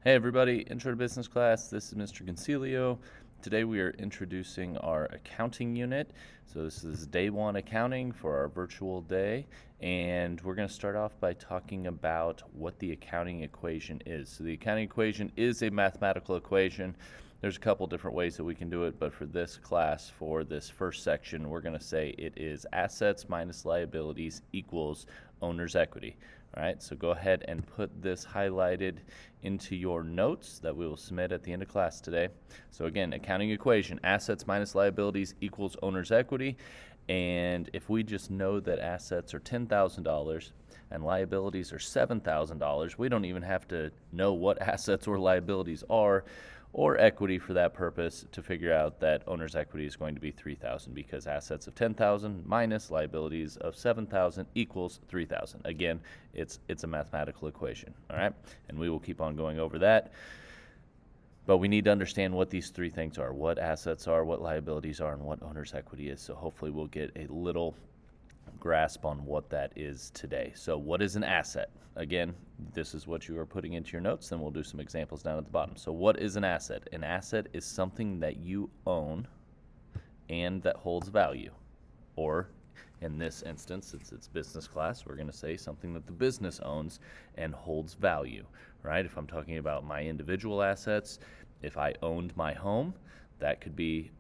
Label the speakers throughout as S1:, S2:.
S1: Hey everybody, Intro to Business class. This is Mr. Concilio. Today we are introducing our accounting unit. So this is day one accounting for our virtual day. And we're going to start off by talking about what the accounting equation is. So the accounting equation is a mathematical equation. There's a couple different ways that we can do it, but for this class, for this first section, we're going to say it is assets minus liabilities equals owner's equity. All right, so go ahead and put this highlighted into your notes that we will submit at the end of class today. So again, accounting equation, assets minus liabilities equals owner's equity. And if we just know that assets are $10,000 and liabilities are $7,000, we don't even have to know what assets or liabilities are or equity for that purpose to figure out that owner's equity is going to be $3,000 because assets of $10,000 minus liabilities of $7,000 equals $3,000. Again, it's a mathematical equation, all right? And we will keep on going over that. But we need to understand what these three things are, what assets are, what liabilities are, and what owner's equity is. So hopefully we'll get a little grasp on what that is today. So what is an asset? Again, this is what you are putting into your notes, then we'll do some examples down at the bottom. So what is an asset? An asset is something that you own and that holds value. Or in this instance, since it's business class, we're going to say something that the business owns and holds value, right? If I'm talking about my individual assets, if I owned my home, that would be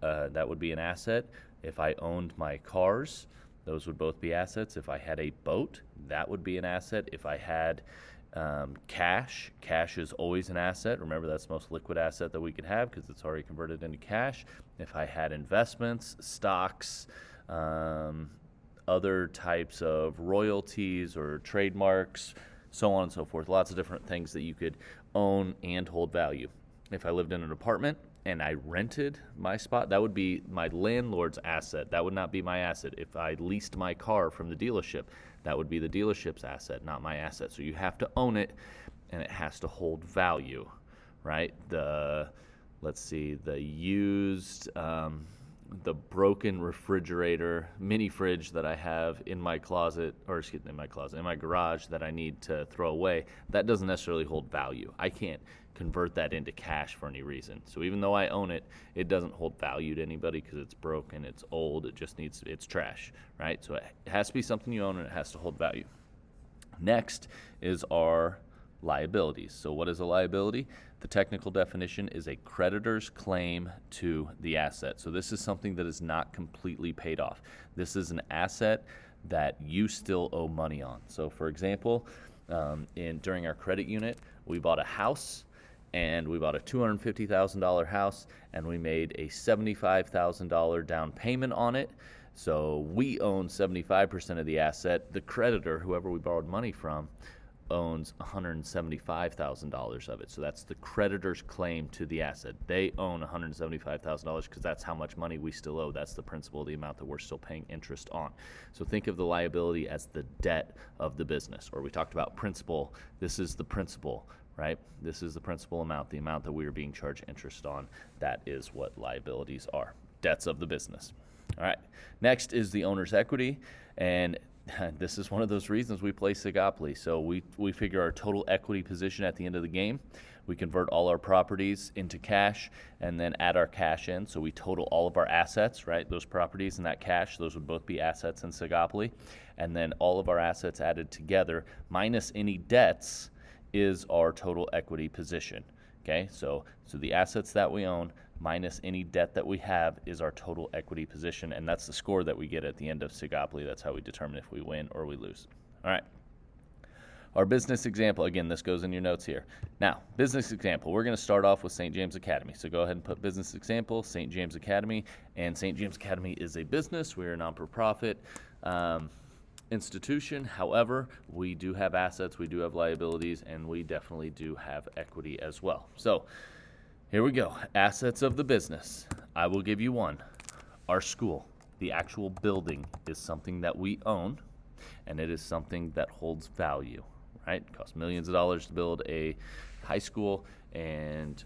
S1: an asset. If I owned my cars, those would both be assets. If I had a boat, that would be an asset. If I had cash is always an asset. Remember, that's the most liquid asset that we could have because it's already converted into cash. If I had investments, stocks, other types of royalties or trademarks, so on and so forth, lots of different things that you could own and hold value. If I lived in an apartment and I rented my spot, that would be my landlord's asset. That would not be my asset. If I leased my car from the dealership, that would be the dealership's asset, not my asset. So you have to own it, and it has to hold value, right? The broken refrigerator, mini fridge that I have in my in my garage that I need to throw away, that doesn't necessarily hold value. I can't convert that into cash for any reason. So even though I own it, it doesn't hold value to anybody because it's broken, it's old, it's trash, right? So it has to be something you own and it has to hold value. Next is our liabilities. So what is a liability? The technical definition is a creditor's claim to the asset. So this is something that is not completely paid off. This is an asset that you still owe money on. So for example, during our credit unit, we bought a house, and we bought a $250,000 house, and we made a $75,000 down payment on it. So we own 75% of the asset. The creditor, whoever we borrowed money from, owns $175,000 of it. So that's the creditor's claim to the asset. They own $175,000 because that's how much money we still owe. That's the principal, the amount that we're still paying interest on. So think of the liability as the debt of the business. Or we talked about principal. This is the principal, right? This is the principal amount, the amount that we are being charged interest on. That is what liabilities are, debts of the business. All right. Next is the owner's equity, and this is one of those reasons we play Sigopoly. So we figure our total equity position at the end of the game. We convert all our properties into cash and then add our cash in. So we total all of our assets, right? Those properties and that cash, those would both be assets in Sigopoly. And then all of our assets added together minus any debts is our total equity position. Okay, so the assets that we own minus any debt that we have is our total equity position, and that's the score that we get at the end of Sigopoly. That's how we determine if we win or we lose. All right. Our business example, again, this goes in your notes here. Now, business example, we're going to start off with St. James Academy. So go ahead and put business example, St. James Academy, and St. James Academy is a business. We're a non-for-profit institution. However, we do have assets, we do have liabilities, and we definitely do have equity as well. So here we go. Assets of the business. I will give you one. Our school, the actual building, is something that we own, and it is something that holds value, right? It costs millions of dollars to build a high school, and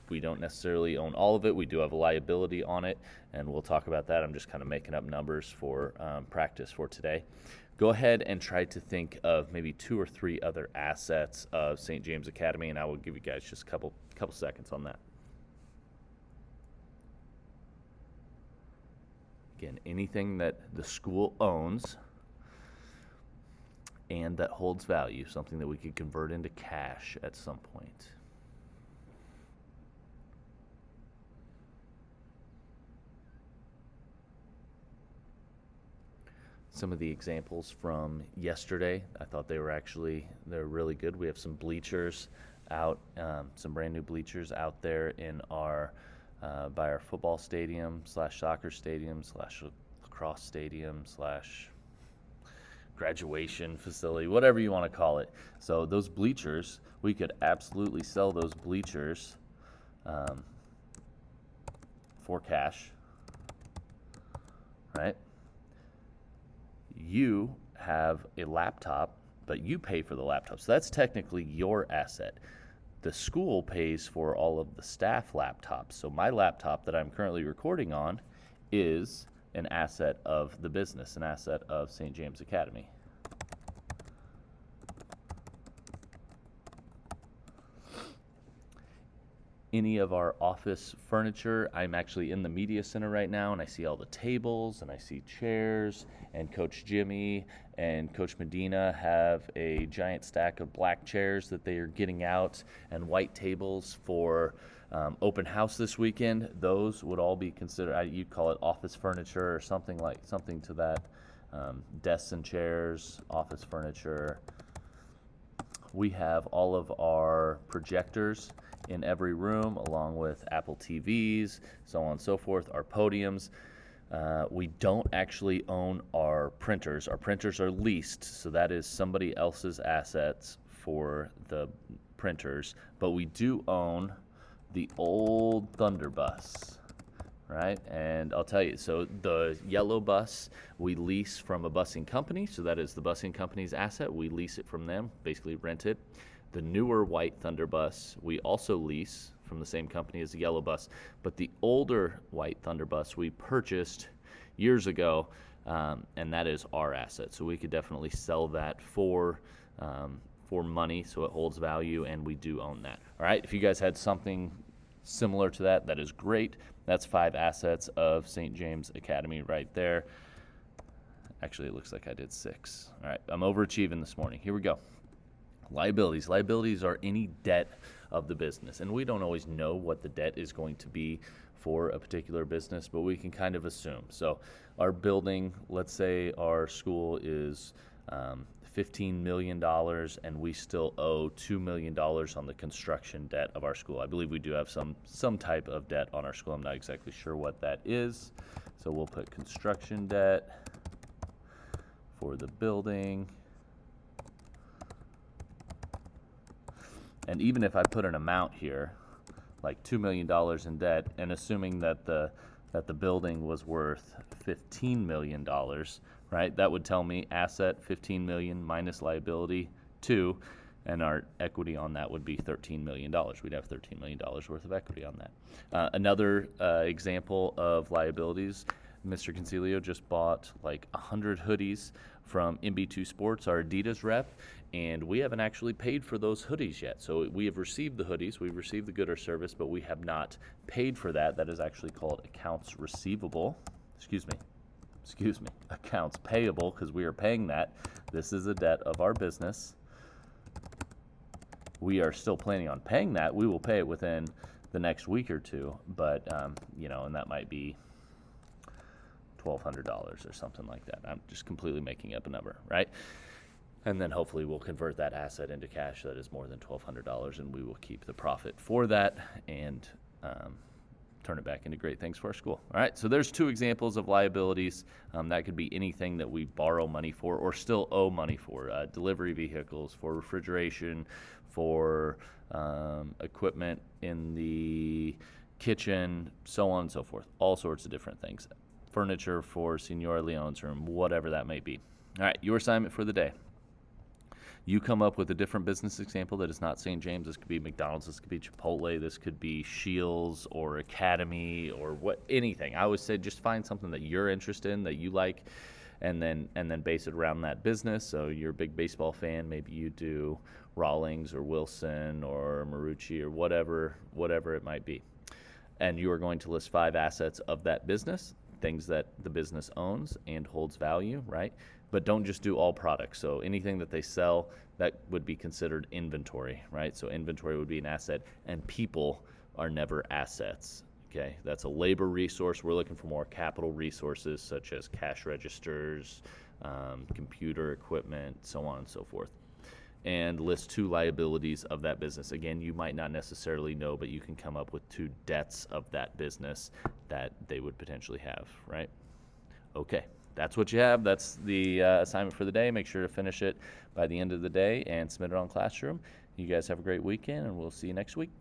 S1: we don't necessarily own all of it. We do have a liability on it, and we'll talk about that. I'm just kind of making up numbers for practice for today. go ahead and try to think of maybe 2 or 3 other assets of St. James Academy, and I will give you guys just a couple seconds on that. Again, anything that the school owns and that holds value, something that we could convert into cash at some point. Some of the examples from yesterday, I thought they're really good. We have some bleachers out, some brand new bleachers out there in our by our football stadium / soccer stadium / lacrosse stadium / graduation facility, whatever you want to call it. So those bleachers, we could absolutely sell those bleachers for cash, right? You have a laptop, but you pay for the laptop. So that's technically your asset. The school pays for all of the staff laptops. So my laptop that I'm currently recording on is an asset of the business, an asset of St. James Academy. Any of our office furniture. I'm actually in the media center right now, and I see all the tables, and I see chairs, and Coach Jimmy and Coach Medina have a giant stack of black chairs that they are getting out, and white tables for open house this weekend. Those would all be considered, you'd call it office furniture or something to that. Desks and chairs, office furniture. We have all of our projectors in every room, along with Apple TVs, so on and so forth, our podiums. We don't actually own our printers. Our printers are leased, so that is somebody else's assets for the printers. But we do own the old Thunder Bus, right? And I'll tell you, so the yellow bus we lease from a busing company, so that is the busing company's asset. We lease it from them, basically rent it. The newer white Thunder Bus we also lease from the same company as the yellow bus, but the older white Thunder Bus we purchased years ago, and that is our asset. So we could definitely sell that for money, so it holds value, and we do own that. All right, if you guys had something similar to that, that is great. That's 5 assets of St. James Academy right there. Actually, it looks like I did 6. All right, I'm overachieving this morning. Here we go. Liabilities. Liabilities are any debt of the business, and we don't always know what the debt is going to be for a particular business, but we can kind of assume. So our building, let's say our school is $15 million, and we still owe $2 million on the construction debt of our school. I believe we do have some type of debt on our school. I'm not exactly sure what that is. So we'll put construction debt for the building. And even if I put an amount here, like $2 million in debt, and assuming that the building was worth $15 million, right? That would tell me asset $15 million minus liability 2, and our equity on that would be $13 million. We'd have $13 million worth of equity on that. Another example of liabilities, Mr. Concilio just bought like 100 hoodies from MB2 Sports, our Adidas rep, and we haven't actually paid for those hoodies yet. So we have received the hoodies, we've received the good or service, but we have not paid for that. That is actually called accounts receivable. Excuse me, accounts payable, because we are paying that. This is a debt of our business. We are still planning on paying that. We will pay it within the next week or two, but and that might be $1,200 or something like that. I'm just completely making up a number, right? And then hopefully we'll convert that asset into cash that is more than $1,200, and we will keep the profit for that and turn it back into great things for our school. All right, so there's 2 examples of liabilities. That could be anything that we borrow money for or still owe money for, delivery vehicles, for refrigeration, for equipment in the kitchen, so on and so forth, all sorts of different things. Furniture for Senora Leone's room, whatever that may be. All right, your assignment for the day. You come up with a different business example that is not St. James. This could be McDonald's, this could be Chipotle, this could be Shields or Academy or anything. I always say just find something that you're interested in, that you like, and then base it around that business. So you're a big baseball fan, maybe you do Rawlings or Wilson or Marucci or whatever it might be. And you are going to list 5 assets of that business, things that the business owns and holds value, right? But don't just do all products. So anything that they sell, that would be considered inventory, right? So inventory would be an asset, and people are never assets. Okay, that's a labor resource. We're looking for more capital resources such as cash registers, computer equipment, so on and so forth. And list 2 liabilities of that business. Again, you might not necessarily know, but you can come up with 2 debts of that business that they would potentially have, right? Okay, that's what you have. That's the assignment for the day. Make sure to finish it by the end of the day and submit it on Classroom. You guys have a great weekend, and we'll see you next week.